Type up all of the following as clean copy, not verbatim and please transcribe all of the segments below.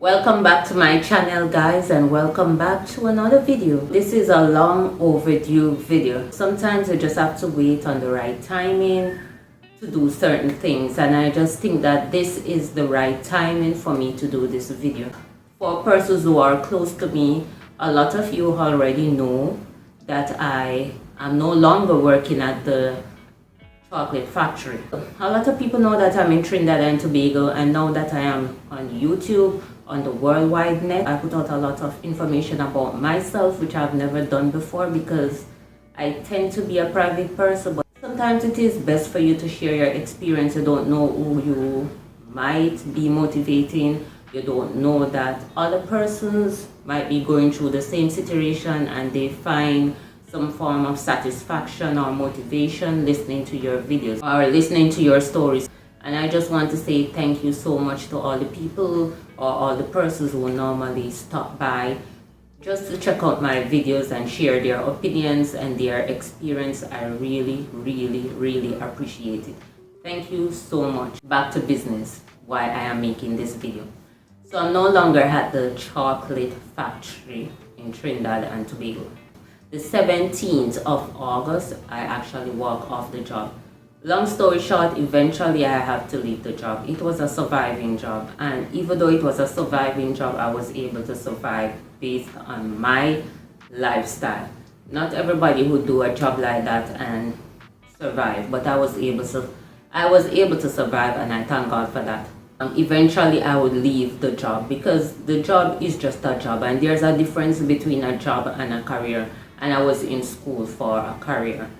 Welcome back to my channel, guys, and welcome back to another video. This is a long overdue video. Sometimes you just have to wait on the right timing to do certain things, and I just think that this is the right timing for me to do this video. For persons who are close to me, a lot of you already know that I am no longer working at the chocolate factory. A lot of people know that I'm in Trinidad and Tobago, and now that I am on YouTube, on the worldwide net, I put out a lot of information about myself, which I've never done before because I tend to be a private person. But sometimes it is best for you to share your experience. You don't know who you might be motivating. You don't know that other persons might be going through the same situation and they find some form of satisfaction or motivation listening to your videos or listening to your stories. And I just want to say thank you so much to all the people or all the persons who normally stop by just to check out my videos and share their opinions and their experience. I really appreciate it. Thank you so much. Back to business, why I am making this video. So I'm no longer at the chocolate factory in Trinidad and Tobago. The 17th of August, I actually walk off the job. Long story short, eventually I had to leave the job. It was a surviving job, and even though it was a surviving job, I was able to survive based on my lifestyle. Not everybody would do a job like that and survive, but I was able to survive, and I thank God for that. Eventually I would leave the job because the job is just a job, and there's a difference between a job and a career, and I was in school for a career.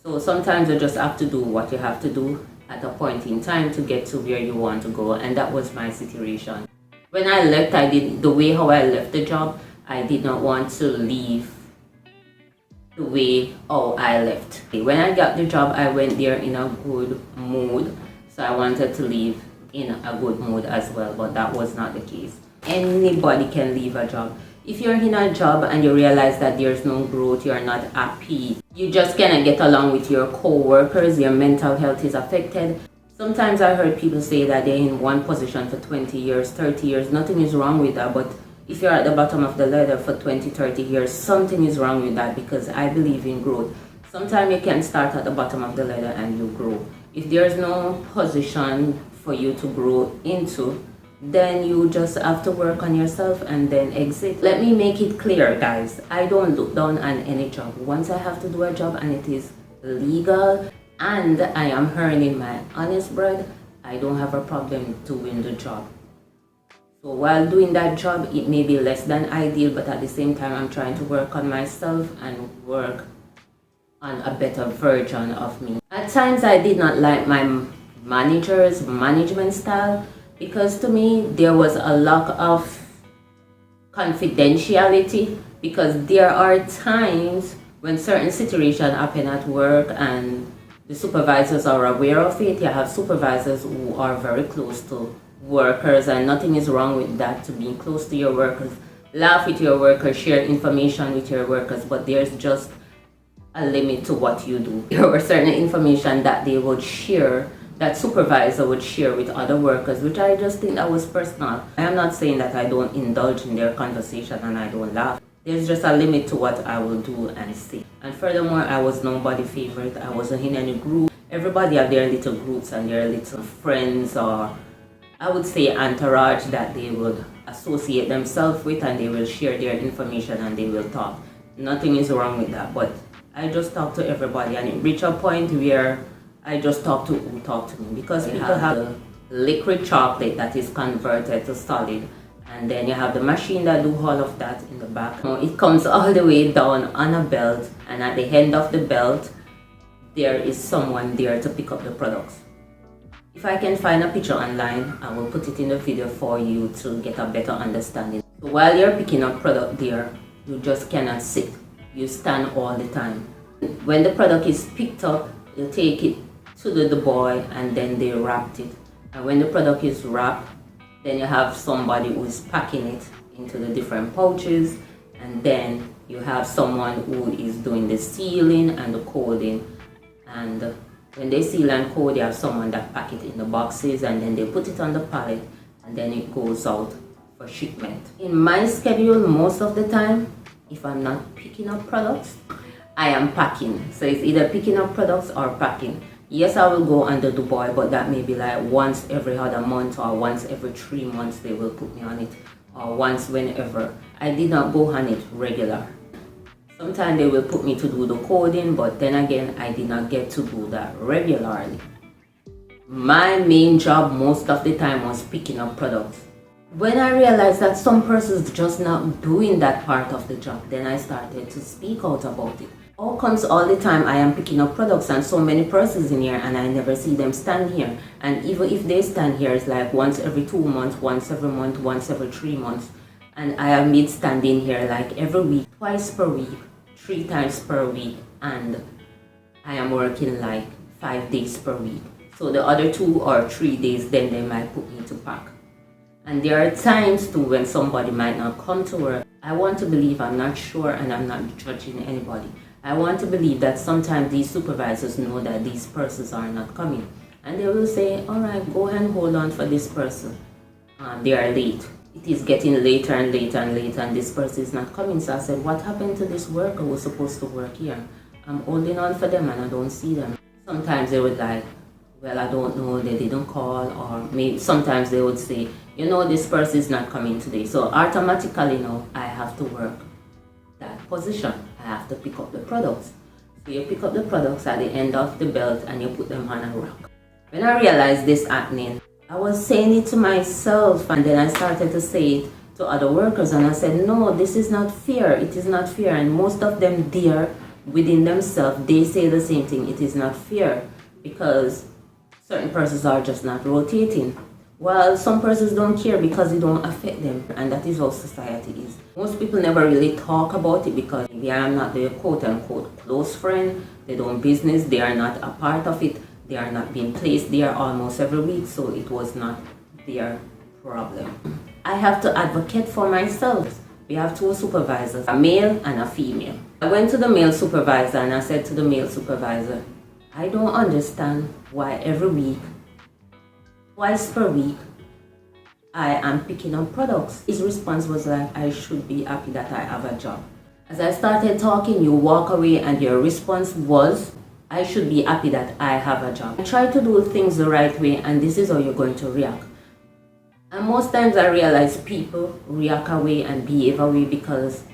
So sometimes you just have to do what you have to do at a point in time to get to where you want to go, and that was my situation. When I left, the way how I left the job, I did not want to leave the way how I left. When I got the job, I went there in a good mood, so I wanted to leave in a good mood as well, but that was not the case. Anybody can leave a job. If you're in a job and you realize that there's no growth, you're not happy, you just cannot get along with your co-workers, your mental health is affected. Sometimes I heard people say that they're in one position for 20 years, 30 years. Nothing is wrong with that, but if you're at the bottom of the ladder for 20, 30 years, something is wrong with that, because I believe in growth. Sometimes you can start at the bottom of the ladder and you grow. If there's no position for you to grow into, then you just have to work on yourself and then exit. Let me make it clear, guys, I don't look down on any job. Once I have to do a job and it is legal and I am earning my honest bread, I don't have a problem doing the job. So while doing that job, it may be less than ideal, but at the same time I'm trying to work on myself and work on a better version of me. At times I did not like my manager's management style, because to me there was a lack of confidentiality, because there are times when certain situations happen at work and the supervisors are aware of it. You have supervisors who are very close to workers, and nothing is wrong with that, to be close to your workers, laugh with your workers, share information with your workers, but there's just a limit to what you do. There were certain information that they would share, that supervisor would share with other workers, which I just think that was personal. I am not saying that I don't indulge in their conversation and I don't laugh. There's just a limit to what I will do and say. And furthermore, I was nobody's favorite. I wasn't in any group. Everybody have their little groups and their little friends, or I would say entourage, that they would associate themselves with, and they will share their information and they will talk. Nothing is wrong with that, but I just talk to everybody, and it reached a point where I just talk to who talk to me, because people have the liquid chocolate that is converted to solid, and then you have the machine that do all of that in the back. It comes all the way down on a belt, and at the end of the belt there is someone there to pick up the products. If I can find a picture online, I will put it in the video for you to get a better understanding. So while you're picking up product there, you just cannot sit, you stand all the time. When the product is picked up, you take it to the boy, and then they wrapped it. And when the product is wrapped, then you have somebody who is packing it into the different pouches, and then you have someone who is doing the sealing and the coding. And when they seal and code, you have someone that pack it in the boxes, and then they put it on the pallet, and then it goes out for shipment. In my schedule, most of the time, if I'm not picking up products, I am packing. So it's either picking up products or packing. Yes, I will go under Dubai, but that may be like once every other month or once every 3 months they will put me on it, or once whenever. I did not go on it regular. Sometimes they will put me to do the coding, but then again, I did not get to do that regularly. My main job most of the time was picking up products. When I realized that some persons just not doing that part of the job, then I started to speak out about it. How comes all the time I am picking up products and so many persons in here and I never see them stand here? And even if they stand here, it's like once every 2 months, once every month, once every 3 months. And I am made standing here like every week, twice per week, 3 times per week, and I am working like 5 days per week. So the other 2 or 3 days, then they might put me to pack. And there are times too when somebody might not come to work. I want to believe, I'm not sure and I'm not judging anybody. I want to believe that sometimes these supervisors know that these persons are not coming. And they will say, all right, go and hold on for this person. They are late. It is getting later and later and later and this person is not coming. So I said, what happened to this worker who was supposed to work here? I'm holding on for them and I don't see them. Sometimes they would like, well, I don't know, they didn't call, or maybe sometimes they would say, you know, this person is not coming today. So automatically now I have to work that position. I have to pick up the products. So you pick up the products at the end of the belt and you put them on a rack. When I realized this happening, I was saying it to myself and then I started to say it to other workers and I said, no, this is not fair. It is not fair. And most of them there within themselves, they say the same thing. It is not fair because certain persons are just not rotating. Well, some persons don't care because it don't affect them, and that is how society is. Most people never really talk about it because they are not their quote-unquote close friend, they don't business, they are not a part of it, they are not being placed there almost every week, so it was not their problem. I have to advocate for myself. We have 2 supervisors, a male and a female. I went to the male supervisor and I said to the male supervisor, I don't understand why every week, twice per week, I am picking up products. His response was like, I should be happy that I have a job. As I started talking, you walk away and your response was, I should be happy that I have a job. Try to do things the right way and this is how you're going to react. And most times I realize people react away and behave away because,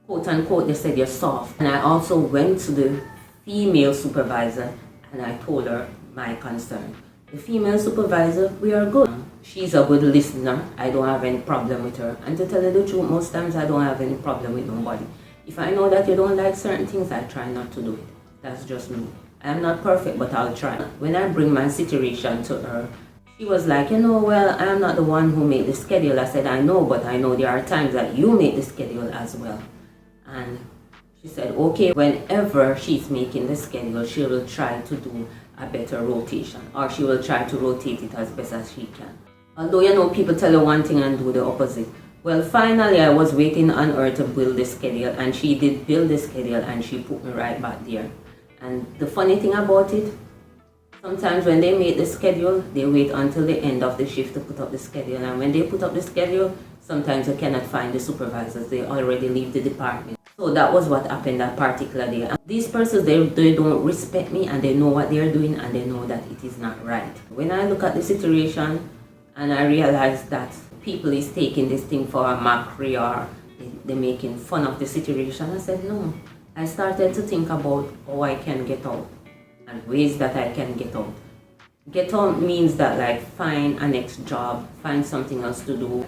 quote unquote, they said you're soft. And I also went to the female supervisor and I told her my concern. The female supervisor, we are good. She's a good listener. I don't have any problem with her. And to tell you the truth, most times I don't have any problem with nobody. If I know that you don't like certain things, I try not to do it. That's just me. I'm not perfect, but I'll try. When I bring my situation to her, she was like, you know, well, I'm not the one who made the schedule. I said, I know, but I know there are times that you make the schedule as well. And she said, okay, whenever she's making the schedule, she will try to do a better rotation, or she will try to rotate it as best as she can. Although, you know, people tell you one thing and do the opposite. Well, finally, I was waiting on her to build the schedule, and she did build the schedule, and she put me right back there. And the funny thing about it, sometimes when they make the schedule, they wait until the end of the shift to put up the schedule. And when they put up the schedule, sometimes you cannot find the supervisors. They already leave the department. So that was what happened that particular day. And these persons, they don't respect me and they know what they're doing and they know that it is not right. When I look at the situation and I realize that people is taking this thing for a mockery or they're making fun of the situation, I said no. I started to think about how I can get out and ways that I can get out. Get out means that like find a next job, find something else to do.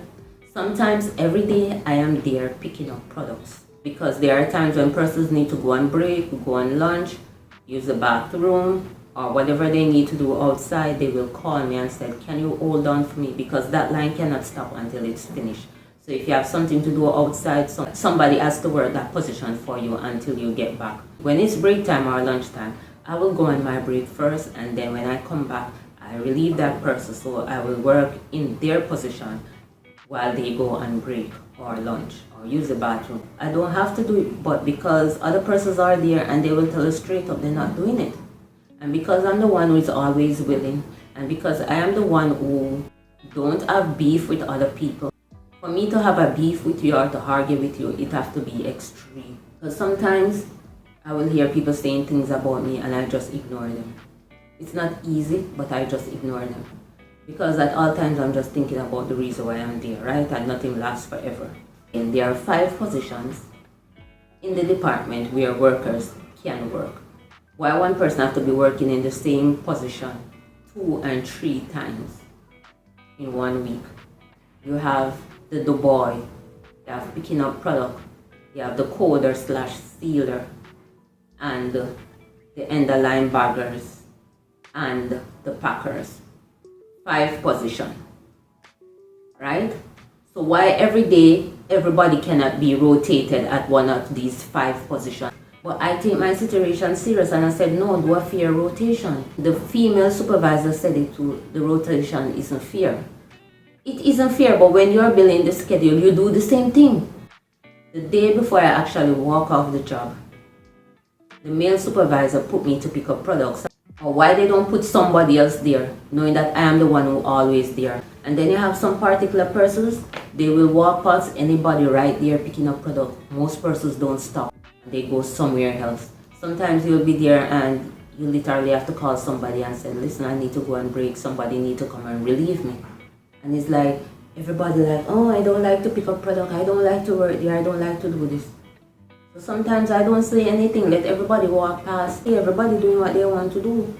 Sometimes every day I am there picking up products. Because there are times when persons need to go on break, go on lunch, use the bathroom, or whatever they need to do outside, they will call me and say, can you hold on for me? Because that line cannot stop until it's finished. So if you have something to do outside, somebody has to work that position for you until you get back. When it's break time or lunchtime, I will go on my break first, and then when I come back, I relieve that person. So I will work in their position while they go on break or lunch or use the bathroom. I don't have to do it, but because other persons are there and they will tell us straight up they're not doing it. And because I'm the one who is always willing, and because I am the one who don't have beef with other people, For me to have a beef with you or to argue with you, it has to be extreme. Because sometimes I will hear people saying things about me and I just ignore them. It's not easy, but I just ignore them. Because at all times I'm just thinking about the reason why I'm there, right? And nothing lasts forever. And there are 5 positions in the department where workers can work. Why one person have to be working in the same position 2 and 3 times in 1 week? You have the boy, you have picking up product, you have the coder / sealer, and the end of line baggers, and the packers. 5 position, right? So why every day everybody cannot be rotated at one of these 5 positions? But I take my situation serious and I said, no, do a fair rotation. The female supervisor said it too, the rotation isn't fair. It isn't fair, but when you're building the schedule, you do the same thing. The day before I actually walk off the job, the male supervisor put me to pick up products. Or why they don't put somebody else there, knowing that I am the one who always there. And then you have some particular persons, they will walk past anybody right there picking up product. Most persons don't stop. They go somewhere else. Sometimes you'll be there and you literally have to call somebody and say, listen, I need to go and break. Somebody need to come and relieve me. And it's like, everybody like, oh, I don't like to pick up product. I don't like to work there. I don't like to do this. So sometimes I don't say anything. Let everybody walk past. Hey, everybody doing what they want to do.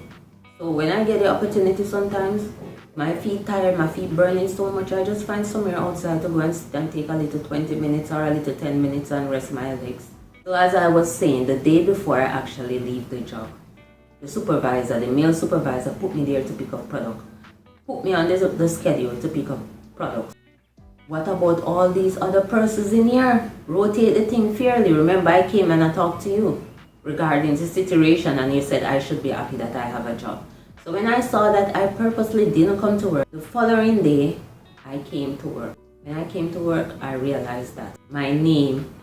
So when I get the opportunity sometimes, my feet tired, my feet burning so much, I just find somewhere outside to go and sit and take a little 20 minutes or a little 10 minutes and rest my legs. So as I was saying, the day before I actually leave the job, the supervisor, the male supervisor, put me there to pick up product. Put me on the schedule to pick up products. What about all these other persons in here? Rotate the thing fairly. Remember, I came and I talked to you regarding the situation and you said I should be happy that I have a job. So when I saw that I purposely didn't come to work, the following day, I came to work. When I came to work, I realized that my name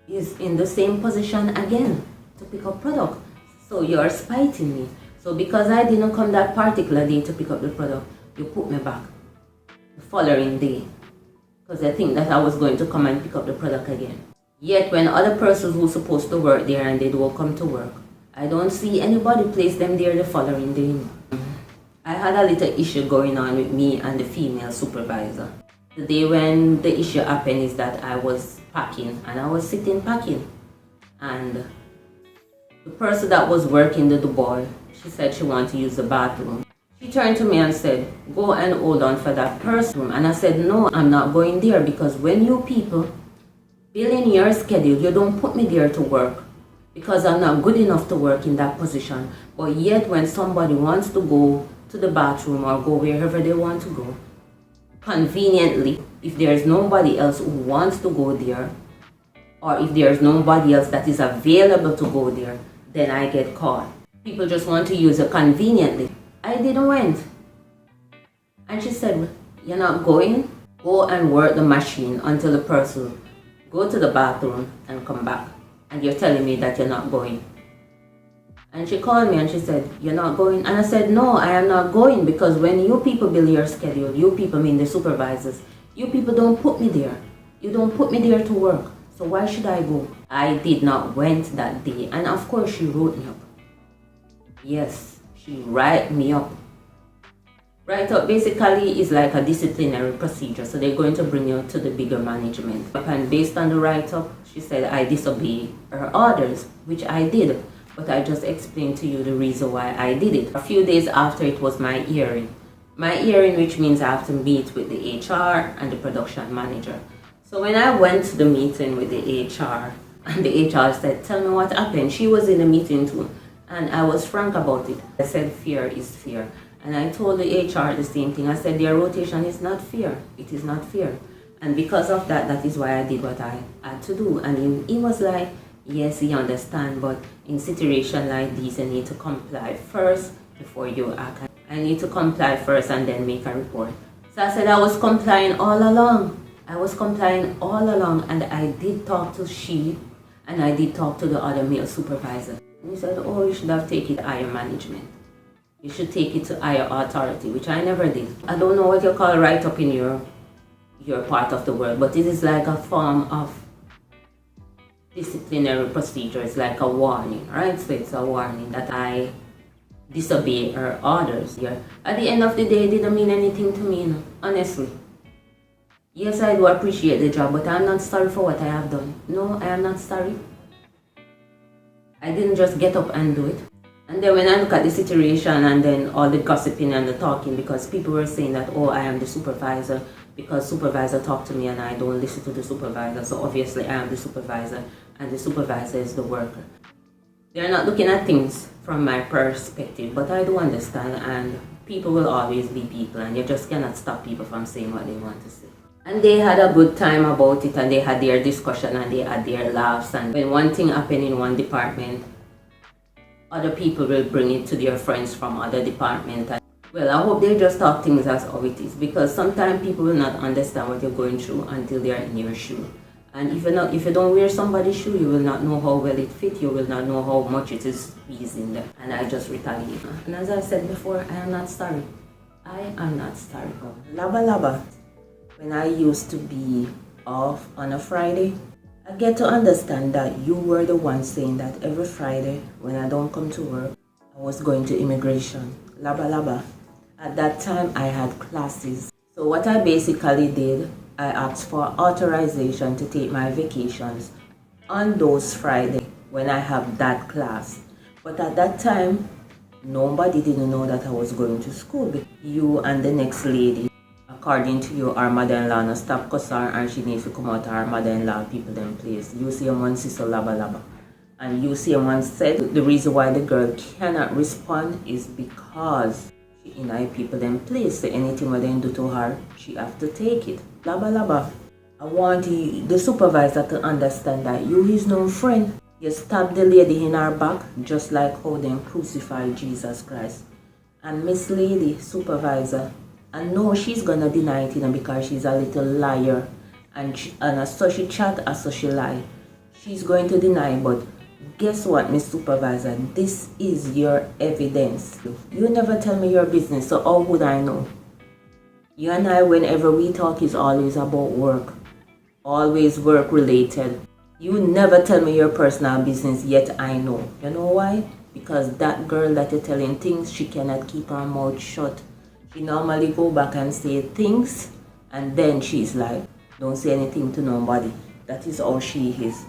is in the same position again to pick up product. So you're spiting me. So because I didn't come that particular day to pick up the product, you put me back the following day. Because I think that I was going to come and pick up the product again. Yet when other persons who are supposed to work there and they don't come to work, I don't see anybody place them there the following day. I had a little issue going on with me and the female supervisor. The day when the issue happened is that I was packing and I was sitting packing. And the person that was working the boy, she said she wanted to use the bathroom. She turned to me and said, go and hold on for that person. And I said, no, I'm not going there because when you people build in your schedule, you don't put me there to work because I'm not good enough to work in that position. But yet when somebody wants to go to the bathroom or go wherever they want to go, conveniently, if there's nobody else who wants to go there, or if there's nobody else that is available to go there, then I get caught. People just want to use it conveniently. I didn't went. And she said, you're not going? Go and work the machine until the person go to the bathroom and come back. And you're telling me that you're not going. And she called me and she said, you're not going? And I said, no, I am not going because when you people build your schedule, you people mean the supervisors, you people don't put me there. You don't put me there to work. So why should I go? I did not went that day. And of course she wrote me up. Yes, she write me up. Write up basically is like a disciplinary procedure. So they're going to bring you to the bigger management. And based on the write-up, she said I disobeyed her orders, which I did. But I just explained to you the reason why I did it. A few days after it was my hearing. My hearing, which means I have to meet with the HR and the production manager. So when I went to the meeting with the HR, and the HR said, tell me what happened. She was in the meeting too. And I was frank about it. I said, fear is fear. And I told the HR the same thing. I said, their rotation is not fair. It is not fair. And because of that, that is why I did what I had to do. And he was like, yes, he understands, but in situation like this, you need to comply first before you act. I need to comply first and then make a report. So I said I was complying all along. I was complying all along, and I did talk to she, and I did talk to the other male supervisor. And he said, oh, you should have taken it to higher management. You should take it to higher authority, which I never did. I don't know what you call write-up in your you're part of the world, but it is like a form of disciplinary procedure. It's like a warning, right? So it's a warning that I disobey her orders. Yeah. At the end of the day, it didn't mean anything to me, honestly. Yes, I do appreciate the job, but I'm not sorry for what I have done. No, I am not sorry. I didn't just get up and do it. And then when I look at the situation and then all the gossiping and the talking, because people were saying that, oh, I am the supervisor, because supervisor talked to me and I don't listen to the supervisor. So obviously I am the supervisor and the supervisor is the worker. They're not looking at things from my perspective, but I do understand, and people will always be people, and you just cannot stop people from saying what they want to say. And they had a good time about it, and they had their discussion and they had their laughs, and when one thing happened in one department, other people will bring it to their friends from other departments. Well, I hope they just talk things as how it is, because sometimes people will not understand what you're going through until they are in your shoe. And if you don't wear somebody's shoe, you will not know how well it fits. You will not know how much it is squeezing them. And I just retaliate. And as I said before, I am not sorry. I am not sorry. Laba laba. When I used to be off on a Friday, I get to understand that you were the one saying that every Friday when I don't come to work, I was going to immigration. Laba laba. At that time, I had classes. So what I basically did, I asked for authorization to take my vacations on those Fridays when I have that class. But at that time, nobody didn't know that I was going to school. You and the next lady, according to you, our mother-in-law no stop cuss her and she needs to come out our mother-in-law people them place. You see one sister laba laba. And you see one said the reason why the girl cannot respond is because she in her people them place. So anything what they do to her, she have to take it. Laba laba. I want the supervisor to understand that you is no friend. You stab the lady in her back just like how they crucified Jesus Christ. And Miss Lady, supervisor, I know she's gonna deny it, because she's a little liar. And as so she chat, as so she lie. She's going to deny, but guess what, Miss Supervisor? This is your evidence. You never tell me your business, so how would I know? You and I, whenever we talk, is always about work. Always work related. You never tell me your personal business, yet I know. You know why? Because that girl that you're telling things, she cannot keep her mouth shut. She normally go back and say things, and then she's like, don't say anything to nobody. That is how she is.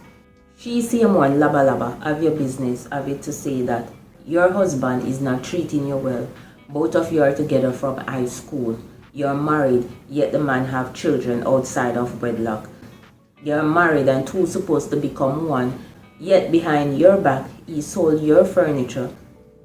She same one, laba laba, have your business, have it to say that your husband is not treating you well. Both of you are together from high school. You're married, yet the man have children outside of wedlock. You're married and two supposed to become one, yet behind your back, he sold your furniture,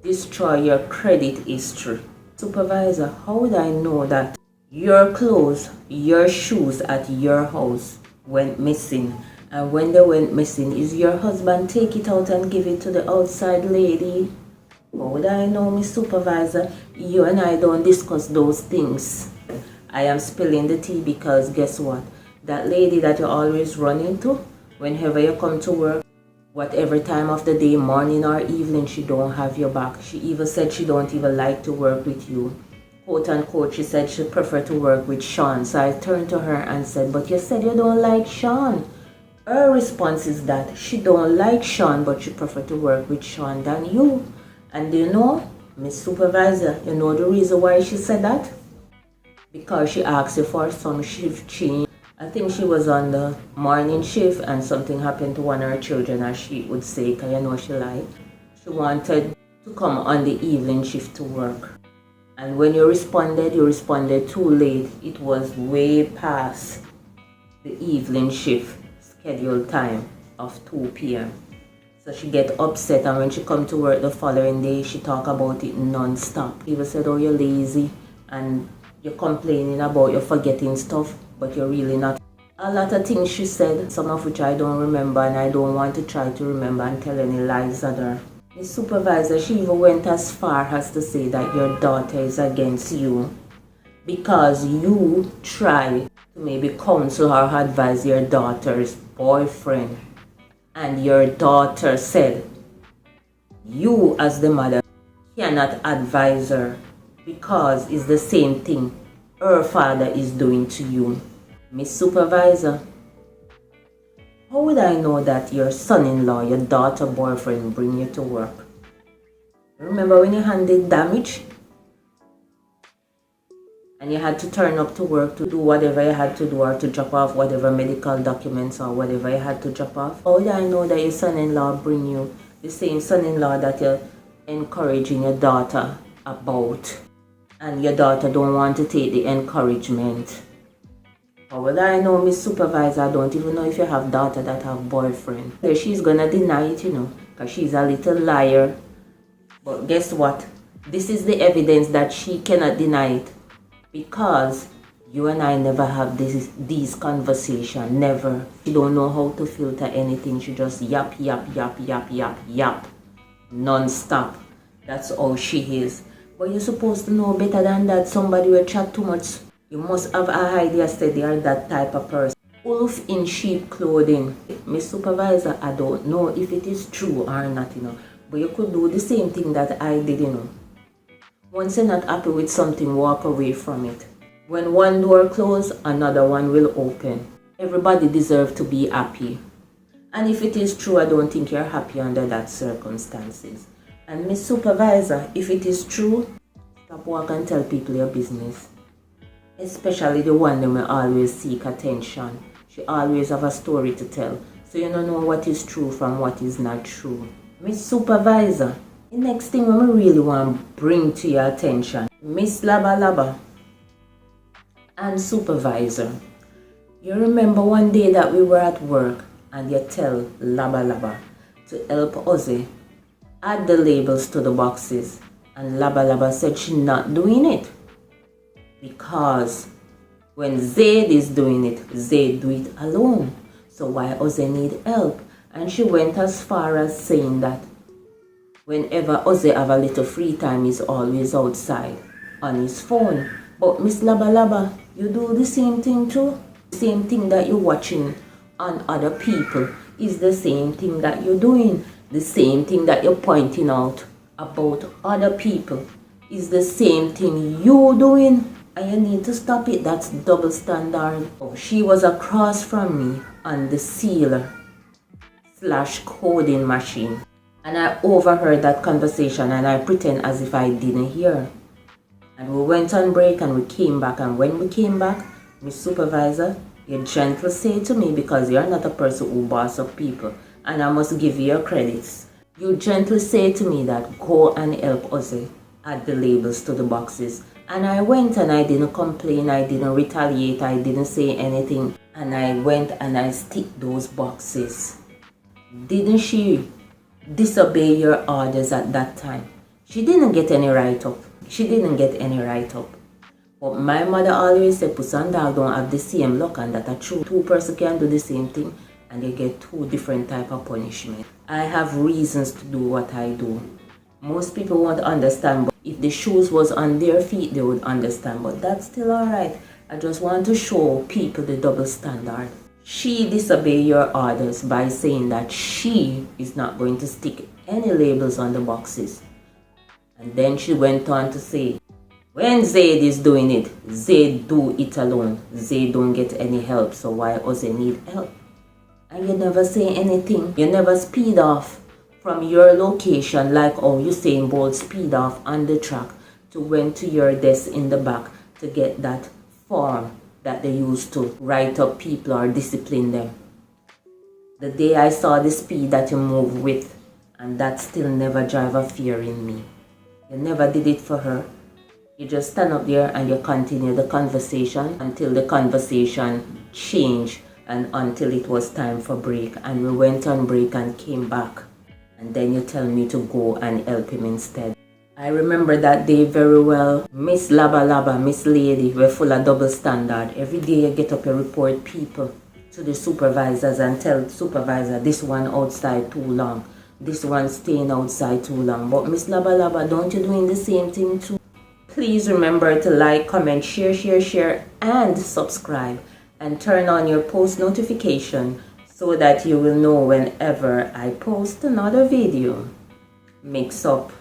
destroy your credit history. Supervisor, how would I know that your clothes, your shoes at your house went missing? And when they went missing, is your husband take it out and give it to the outside lady? How would I know, Miss Supervisor? You and I don't discuss those things. I am spilling the tea because guess what? That lady that you always run into, whenever you come to work, whatever time of the day, morning or evening, she don't have your back. She even said she don't even like to work with you. Quote unquote, she said she prefer to work with Sean. So I turned to her and said, but you said you don't like Sean. Her response is that she don't like Sean, but she prefer to work with Sean than you. And you know, Miss Supervisor, you know the reason why she said that? Because she asked you for some shift change. I think she was on the morning shift and something happened to one of her children, as she would say, because you know she lied. She wanted to come on the evening shift to work. And when you responded too late. It was way past the evening shift scheduled time of 2 p.m. So she get upset, and when she come to work the following day, she talk about it non-stop. People said, oh, you're lazy and you're complaining about you forgetting stuff, but you're really not. A lot of things she said, some of which I don't remember, and I don't want to try to remember and tell any lies at her. The supervisor, she even went as far as to say that your daughter is against you because you try to maybe counsel or advise your daughter's boyfriend. And your daughter said, you as the mother cannot advise her because it's the same thing her father is doing to you. Miss Supervisor, how would I know that your son-in-law, your daughter boyfriend bring you to work? Remember when your hand did damage? And you had to turn up to work to do whatever you had to do, or to drop off whatever medical documents or whatever you had to drop off. How would I know that your son-in-law bring you the same son-in-law that you're encouraging your daughter about, and your daughter don't want to take the encouragement? How would I know, Miss Supervisor? I don't even know if you have daughter that have boyfriend. She's gonna deny it, because she's a little liar. But guess what? This is the evidence that she cannot deny it. Because you and I never have these conversations, never. She don't know how to filter anything. She just yap, non-stop. That's how she is. But you're supposed to know better than that. Somebody will chat too much. You must have an idea that they are that type of person. Wolf in sheep clothing. Miss Supervisor, I don't know if it is true or not, But you could do the same thing that I did, Once you're not happy with something, walk away from it. When one door closes, another one will open. Everybody deserves to be happy. And if it is true, I don't think you're happy under that circumstances. And Miss Supervisor, if it is true, stop walk and tell people your business. Especially the one that will always seek attention. She always have a story to tell. So you don't know what is true from what is not true. Miss Supervisor, the next thing I really want to bring to your attention, Miss Laba Laba and Supervisor. You remember one day that we were at work and you tell Laba Laba to help Ozzy add the labels to the boxes, and Laba Laba said she's not doing it because when Zaid is doing it, Zaid do it alone. So why Ozzy need help? And she went as far as saying that whenever Ozzy have a little free time, he's always outside on his phone. But Miss Laba Laba, you do the same thing too. The same thing that you're watching on other people is the same thing that you're doing. The same thing that you're pointing out about other people is the same thing you're doing. And you need to stop it. That's double standard. Oh, she was across from me on the sealer/coding machine. And I overheard that conversation and I pretend as if I didn't hear. And we went on break and we came back. And when we came back, Miss Supervisor, you gently say to me, because you're not a person who boss up people, and I must give you your credits. You gently say to me that go and help Ozzy add the labels to the boxes. And I went and I didn't complain, I didn't retaliate, I didn't say anything. And I went and I stick those boxes. Didn't she disobey your orders at that time? She didn't get any write-up. She didn't get any write-up. But my mother always said, Puss and dog don't have the same luck, and that a true two person can do the same thing and they get two different type of punishment. I have reasons to do what I do. Most people won't understand, but if the shoes was on their feet, they would understand. But that's still alright. I just want to show people the double standard. She disobeyed your orders by saying that she is not going to stick any labels on the boxes. And then she went on to say, when Zaid is doing it, Zaid do it alone. Zaid don't get any help, so why Ozzy need help? And you never say anything. You never speed off from your location like how Usain Bolt speed off on the track to went to your desk in the back to get that form that they used to write up people or discipline them. The day I saw the speed that you move with, and that still never drive a fear in me. You never did it for her. You just stand up there and you continue the conversation until the conversation changed and until it was time for break. And we went on break and came back. And then you tell me to go and help him instead. I remember that day very well. Miss Laba Laba, Miss Lady, we're full of double standard. Every day you get up, you report people to the supervisors and tell the supervisor, this one outside too long. This one staying outside too long. But Miss Laba Laba, don't you doing the same thing too? Please remember to like, comment, share, and subscribe. And turn on your post notification so that you will know whenever I post another video. Mix up